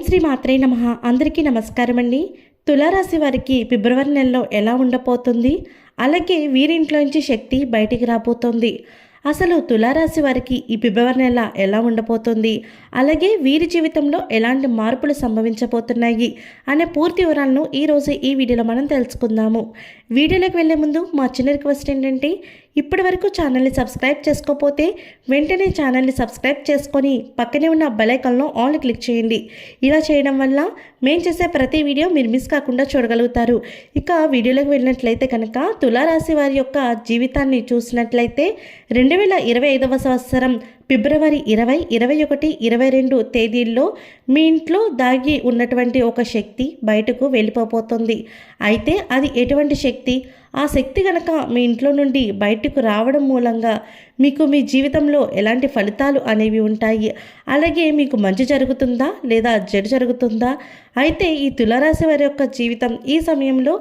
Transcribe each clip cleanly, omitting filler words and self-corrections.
శ్రీ మాత్రే నమః. అందరికీ నమస్కారం అండి. తులారాశి వారికి ఫిబ్రవరి నెలలో ఎలా ఉండబోతుంది, అలాగే వీరింట్లో నుంచి శక్తి బయటికి రాబోతోంది. అసలు తులారాశి వారికి ఈ ఫిబ్రవరి నెల ఎలా ఉండబోతుంది, అలాగే వీరి జీవితంలో ఎలాంటి మార్పులు సంభవించబోతున్నాయి అనే పూర్తి వివరాలను ఈరోజు ఈ వీడియోలో మనం తెలుసుకుందాము. వీడియోలోకి వెళ్ళే ముందు మా చిన్న రిక్వెస్ట్ ఏంటంటే, ఇప్పటి వరకు ఛానల్ని సబ్స్క్రైబ్ చేసుకోకపోతే వెంటనే ఛానల్ని సబ్స్క్రైబ్ చేసుకొని పక్కనే ఉన్న బెల్ ఐకాన్లో ఆల్ క్లిక్ చేయండి. ఇలా చేయడం వల్ల మేము చేసే ప్రతి వీడియో మీరు మిస్ కాకుండా చూడగలుగుతారు. ఇక వీడియోలోకి వెళ్ళినట్లయితే కనుక తులారాశి వారి యొక్క జీవితాన్ని చూసినట్లయితే 2025వ సంవత్సరం ఫిబ్రవరి 20, 21, 22 తేదీల్లో మీ ఇంట్లో దాగి ఉన్నటువంటి ఒక శక్తి బయటకు వెళ్ళిపోతుంది. అయితే అది ఎటువంటి శక్తి? ఆ శక్తి కనుక మీ ఇంట్లో నుండి బయటకు రావడం మూలంగా మీకు మీ జీవితంలో ఎలాంటి ఫలితాలు అనేవి ఉంటాయి, అలాగే మీకు మంచి జరుగుతుందా లేదా చెడు జరుగుతుందా? అయితే ఈ తులారాశి వారి యొక్క జీవితం ఈ సమయంలో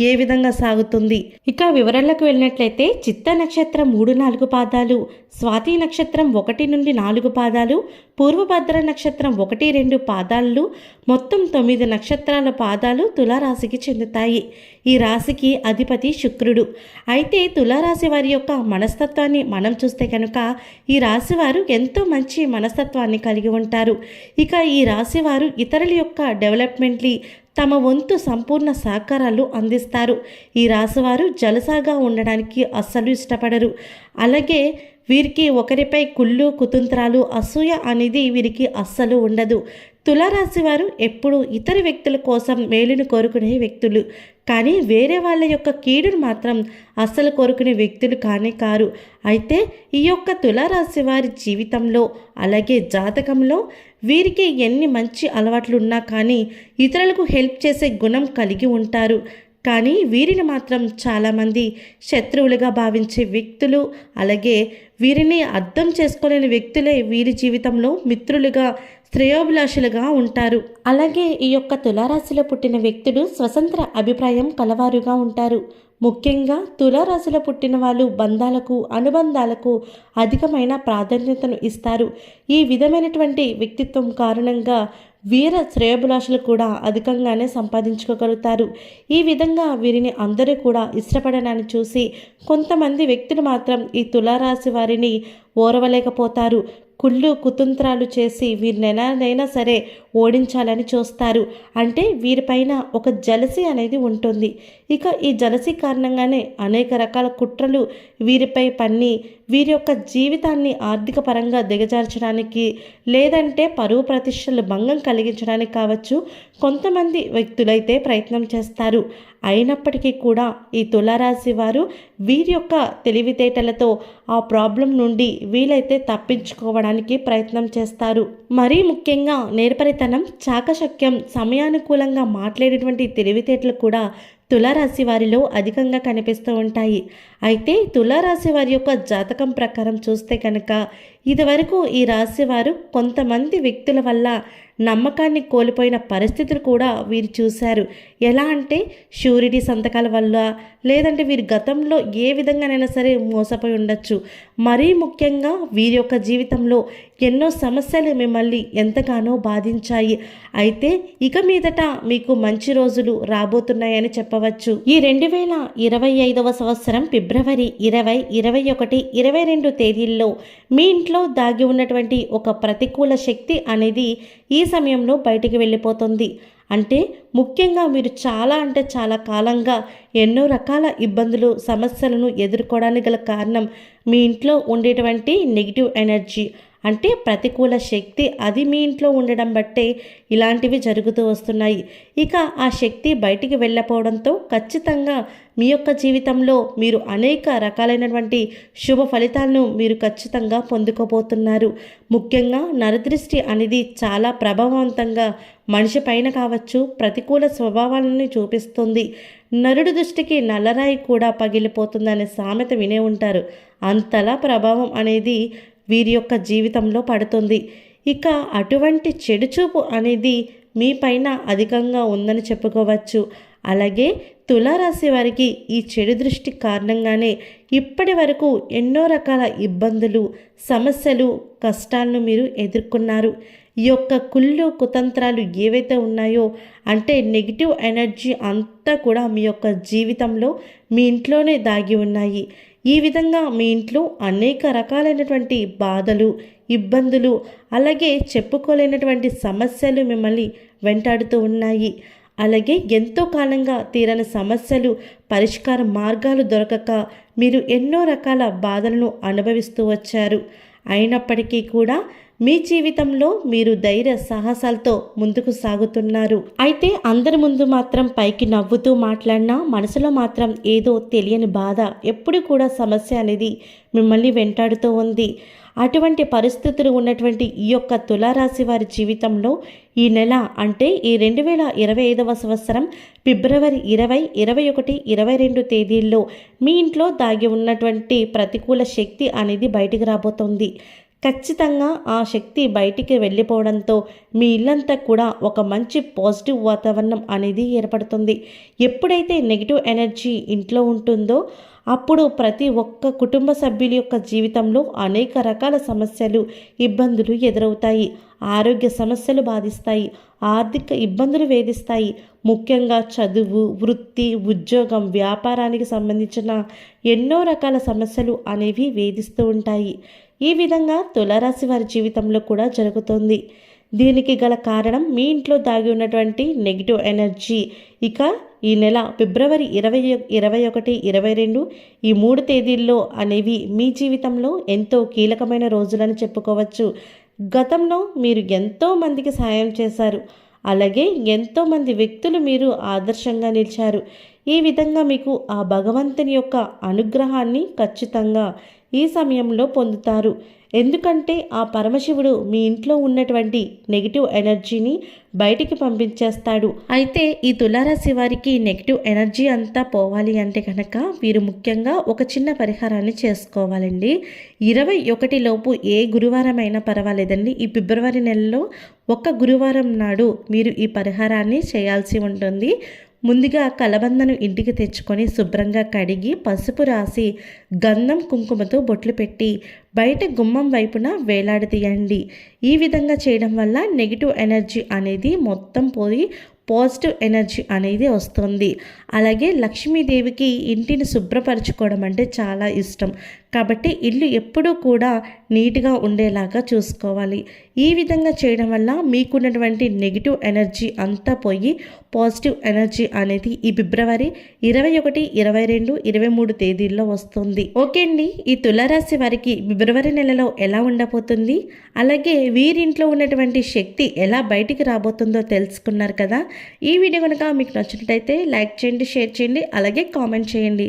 ఏ విధంగా సాగుతుంది? ఇక వివరాలకు వెళ్ళినట్లయితే చిత్త నక్షత్రం 3-4 పాదాలు, స్వాతి నక్షత్రం 1 నుండి 4 పాదాలు, పూర్వభద్ర నక్షత్రం 1-2 పాదాలు, మొత్తం 9 నక్షత్రాల పాదాలు తులారాశికి చెందుతాయి. ఈ రాశికి అధిపతి శుక్రుడు. అయితే తులారాశి వారి యొక్క మనస్తత్వాన్ని మనం చూస్తే కనుక ఈ రాశి వారు ఎంతో మంచి మనస్తత్వాన్ని కలిగి ఉంటారు. ఇక ఈ రాశి వారు ఇతరుల యొక్క డెవలప్మెంట్ని తమ వంతు సంపూర్ణ సహకారాలు అందిస్తారు. ఈ రాశివారు జలసాగా ఉండడానికి అస్సలు ఇష్టపడరు. అలాగే వీరికి ఒకరిపై కుళ్ళు, కుతంత్రాలు, అసూయ అనేది వీరికి అస్సలు ఉండదు. తులారాశి వారు ఎప్పుడు ఇతర వ్యక్తుల కోసం మేలును కోరుకునే వ్యక్తులు, కానీ వేరే వాళ్ళ యొక్క కీడును మాత్రం అస్సలు కోరుకునే వ్యక్తులు కానే కారు. అయితే ఈ యొక్క తులారాశి వారి జీవితంలో అలాగే జాతకంలో వీరికి ఎన్ని మంచి అలవాట్లు ఉన్నా కానీ ఇతరులకు హెల్ప్ చేసే గుణం కలిగి ఉంటారు. కానీ వీరిని మాత్రం చాలామంది శత్రువులుగా భావించే వ్యక్తులు, అలాగే వీరిని అర్థం చేసుకోలేని వ్యక్తులే వీరి జీవితంలో మిత్రులుగా, శ్రేయోభిలాషులుగా ఉంటారు. అలాగే ఈ యొక్క తులారాశిలో పుట్టిన వ్యక్తులు స్వతంత్ర అభిప్రాయం కలవారుగా ఉంటారు. ముఖ్యంగా తులారాశిలో పుట్టిన వాళ్ళు బంధాలకు, అనుబంధాలకు అధికమైన ప్రాధాన్యతను ఇస్తారు. ఈ విధమైనటువంటి వ్యక్తిత్వం కారణంగా వీర శ్రేయోభిలాషులు కూడా అధికంగానే సంపాదించుకోగలుగుతారు. ఈ విధంగా వీరిని అందరూ కూడా ఇష్టపడడాన్ని చూసి కొంతమంది వ్యక్తులు మాత్రం ఈ తులారాశి వారిని ఓర్వలేకపోతారు. కుళ్ళు, కుతంత్రాలు చేసి వీరిని ఎలానైనా సరే ఓడించాలని చూస్తారు. అంటే వీరిపైన ఒక జలసి అనేది ఉంటుంది. ఇక ఈ జలసి కారణంగానే అనేక రకాల కుట్రలు వీరిపై పన్ని వీరి యొక్క జీవితాన్ని ఆర్థిక పరంగా దిగజార్చడానికి, లేదంటే పరువు ప్రతిష్టలు భంగం కలిగించడానికి కావచ్చు కొంతమంది వ్యక్తులైతే ప్రయత్నం చేస్తారు. అయినప్పటికీ కూడా ఈ తులారాశి వారు వీరి యొక్క తెలివితేటలతో ఆ ప్రాబ్లం నుండి వీలైతే తప్పించుకోవడానికి ప్రయత్నం చేస్తారు. మరీ ముఖ్యంగా నేర్పరితనం, చాకచక్యం, సమయానుకూలంగా మాట్లాడేటువంటి తెలివితేటలు కూడా తులారాశి వారిలో అధికంగా కనిపిస్తూ ఉంటాయి. అయితే తులారాశి వారి యొక్క జాతకం ప్రకారం చూస్తే కనుక ఇదివరకు ఈ రాశి వారు కొంతమంది వ్యక్తుల వల్ల నమ్మకాన్ని కోల్పోయిన పరిస్థితులు కూడా వీరు చూశారు. ఎలా అంటే షూరిటీ సంతకాల వల్ల, లేదంటే వీరి గతంలో ఏ విధంగానైనా సరే మోసపోయి ఉండొచ్చు. మరీ ముఖ్యంగా వీరి యొక్క జీవితంలో ఎన్నో సమస్యలు మిమ్మల్ని ఎంతగానో బాధించాయి. అయితే ఇక మీదట మీకు మంచి రోజులు రాబోతున్నాయని చెప్పవచ్చు. ఈ 2025వ సంవత్సరం ఫిబ్రవరి 20, 21, 22 తేదీల్లో మీ ఇంట్లో దాగి ఉన్నటువంటి ఒక ప్రతికూల శక్తి అనేది ఈ సమయంలో బయటికి వెళ్ళిపోతుంది. అంటే ముఖ్యంగా మీరు చాలా కాలంగా ఎన్నో రకాల ఇబ్బందులు, సమస్యలను ఎదుర్కోవడానికి గల కారణం మీ ఇంట్లో ఉండేటువంటి నెగిటివ్ ఎనర్జీ, అంటే ప్రతికూల శక్తి, అది మీ ఇంట్లో ఉండడం బట్టే ఇలాంటివి జరుగుతూ వస్తున్నాయి. ఇక ఆ శక్తి బయటికి వెళ్ళకపోవడంతో ఖచ్చితంగా మీ యొక్క జీవితంలో మీరు అనేక రకాలైనటువంటి శుభ ఫలితాలను మీరు ఖచ్చితంగా పొందుకోబోతున్నారు. ముఖ్యంగా నరదృష్టి అనేది చాలా ప్రభావవంతంగా మనిషి పైన కావచ్చు ప్రతికూల స్వభావాలను చూపిస్తుంది. నరుడి దృష్టికి నల్లరాయి కూడా పగిలిపోతుందనే సామెత వినే ఉంటారు. అంతలా ప్రభావం అనేది వీరి యొక్క జీవితంలో పడుతుంది. ఇక అటువంటి చెడు చూపు అనేది మీ పైన అధికంగా ఉందని చెప్పుకోవచ్చు. అలాగే తులారాశి వారికి ఈ చెడు దృష్టి కారణంగానే ఇప్పటి వరకు ఎన్నో రకాల ఇబ్బందులు, సమస్యలు, కష్టాలను మీరు ఎదుర్కొన్నారు. ఈ యొక్క కుళ్ళు కుతంత్రాలు ఏవైతే ఉన్నాయో అంటే నెగిటివ్ ఎనర్జీ అంతా కూడా మీ యొక్క జీవితంలో మీ ఇంట్లోనే దాగి ఉన్నాయి. ఈ విధంగా మీ ఇంట్లో అనేక రకాలైనటువంటి బాధలు, ఇబ్బందులు, అలాగే చెప్పుకోలేనటువంటి సమస్యలు మిమ్మల్ని వెంటాడుతూ ఉన్నాయి. అలాగే ఎంతో కాలంగా తీరని సమస్యలు, పరిష్కార మార్గాలు దొరకక మీరు ఎన్నో రకాల బాధలను అనుభవిస్తూ వచ్చారు. అయినప్పటికీ కూడా మీ జీవితంలో మీరు ధైర్య సాహసాలతో ముందుకు సాగుతున్నారు. అయితే అందరి ముందు మాత్రం పైకి నవ్వుతూ మాట్లాడినా మనసులో మాత్రం ఏదో తెలియని బాధ, ఎప్పుడు కూడా సమస్య అనేది మిమ్మల్ని వెంటాడుతూ ఉంది. అటువంటి పరిస్థితులు ఉన్నటువంటి ఈ యొక్క తులారాశి వారి జీవితంలో ఈ నెల అంటే ఈ 2025వ సంవత్సరం ఫిబ్రవరి 20, 21, 22 తేదీల్లో మీ ఇంట్లో దాగి ఉన్నటువంటి ప్రతికూల శక్తి అనేది బయటికి రాబోతోంది. ఖచ్చితంగా ఆ శక్తి బయటికి వెళ్ళిపోవడంతో మీ ఇల్లంతా కూడా ఒక మంచి పాజిటివ్ వాతావరణం అనేది ఏర్పడుతుంది. ఎప్పుడైతే నెగిటివ్ ఎనర్జీ ఇంట్లో ఉంటుందో అప్పుడు ప్రతి ఒక్క కుటుంబ సభ్యుల యొక్క జీవితంలో అనేక రకాల సమస్యలు, ఇబ్బందులు ఎదురవుతాయి. ఆరోగ్య సమస్యలు బాధిస్తాయి, ఆర్థిక ఇబ్బందులు వేధిస్తాయి. ముఖ్యంగా చదువు, వృత్తి, ఉద్యోగం, వ్యాపారానికి సంబంధించిన ఎన్నో రకాల సమస్యలు అనేవి వేధిస్తూ ఉంటాయి. ఈ విధంగా తులారాశి వారి జీవితంలో కూడా జరుగుతుంది. దీనికి గల కారణం మీ ఇంట్లో దాగి ఉన్నటువంటి నెగిటివ్ ఎనర్జీ. ఇక ఈ నెల ఫిబ్రవరి 20, 21, 22 ఈ 3 తేదీల్లో అనేవి మీ జీవితంలో ఎంతో కీలకమైన రోజులని చెప్పుకోవచ్చు. గతంలో మీరు ఎంతో మందికి సాయం చేశారు. అలాగే ఎంతోమంది వ్యక్తులు మీరు ఆదర్శంగా నిలిచారు. ఈ విధంగా మీకు ఆ భగవంతుని యొక్క అనుగ్రహాన్ని ఖచ్చితంగా ఈ సమయంలో పొందుతారు. ఎందుకంటే ఆ పరమశివుడు మీ ఇంట్లో ఉన్నటువంటి నెగిటివ్ ఎనర్జీని బయటికి పంపించేస్తాడు. అయితే ఈ తులారాశి వారికి నెగిటివ్ ఎనర్జీ అంతా పోవాలి అంటే కనుక వీరు ముఖ్యంగా ఒక చిన్న పరిహారాన్ని చేసుకోవాలండి. 21 లోపు ఏ గురువారం అయినా పర్వాలేదండి. ఈ ఫిబ్రవరి నెలలో ఒక గురువారం నాడు మీరు ఈ పరిహారాన్ని చేయాల్సి ఉంటుంది. ముందుగా కలబందను ఇంటికి తెచ్చుకొని శుభ్రంగా కడిగి పసుపు రాసి గంధం కుంకుమతో బొట్లు పెట్టి బయట గుమ్మం వైపున వేలాడదీయండి. ఈ విధంగా చేయడం వల్ల నెగిటివ్ ఎనర్జీ అనేది మొత్తం పోయి పాజిటివ్ ఎనర్జీ అనేది వస్తుంది. అలాగే లక్ష్మీదేవికి ఇంటిని శుభ్రపరచుకోవడం అంటే చాలా ఇష్టం. కాబట్టి ఇల్లు ఎప్పుడూ కూడా నీట్గా ఉండేలాగా చూసుకోవాలి. ఈ విధంగా చేయడం వల్ల మీకున్నటువంటి నెగిటివ్ ఎనర్జీ అంతా పోయి పాజిటివ్ ఎనర్జీ అనేది ఈ ఫిబ్రవరి 21, 22, 23 తేదీల్లో వస్తుంది. ఓకే అండి, ఈ తులారాశి వారికి ఫిబ్రవరి నెలలో ఎలా ఉండబోతుంది, అలాగే వీరింట్లో ఉన్నటువంటి శక్తి ఎలా బయటికి రాబోతుందో తెలుసుకున్నారు కదా. ఈ వీడియో కనుక మీకు నచ్చినట్టయితే లైక్ చేయండి, షేర్ చేయండి, అలాగే కామెంట్ చేయండి.